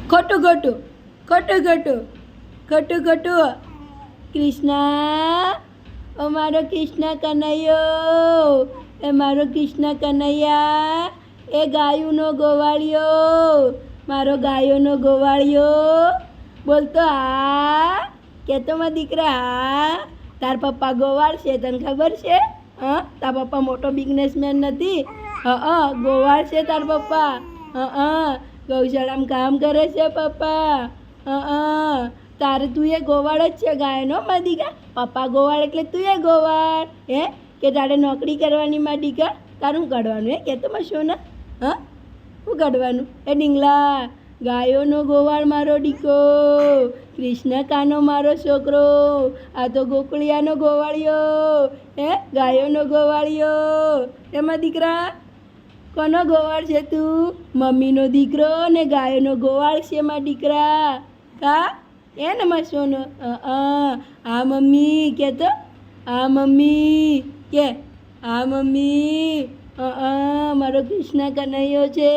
ખોટું ખોટું ખોટું ખોટું ખોટું ખોટું કૃષ્ણ અમારો કૃષ્ણ કનૈયો એ મારો કૃષ્ણ કનૈયા એ ગાયુંનો ગોવાળિયો મારો ગાયોનો ગોવાળિયો બોલતો હા કહેતો મારા દીકરા હા તાર પપ્પા ગોવાળ છે તને ખબર છે હા તાર પપ્પા મોટો બિઝનેસમેન નથી હા ગોવાળ છે તાર પપ્પા હા ગૌશાળામાં કામ કરે છે પપ્પા હા તારે તું એ ગોવાળ જ છે ગાયનો મારા દીકરા પપ્પા ગોવાળ એટલે તું એ ગોવાળ હે કે તારે નોકરી કરવાની મારા દીકરા તારું શું કાઢવાનું હે કહેતો માં સોના હા શું કાઢવાનું એ ડીંગલા ગાયોનો ગોવાળ મારો દીકો કૃષ્ણ કાનો મારો છોકરો આ તો ગોકળિયાનો ગોવાળિયો હે ગાયોનો ગોવાળિયો એમાં દીકરા કોનો ગોવાળ છે તું મમ્મીનો દીકરો ને ગાયોનો ગોવાળ છે મારા દીકરા કા એ ને માં સોનો હા મમ્મી કે તો હા મમ્મી કે હા મમ્મી મારો કૃષ્ણ કનૈયો છે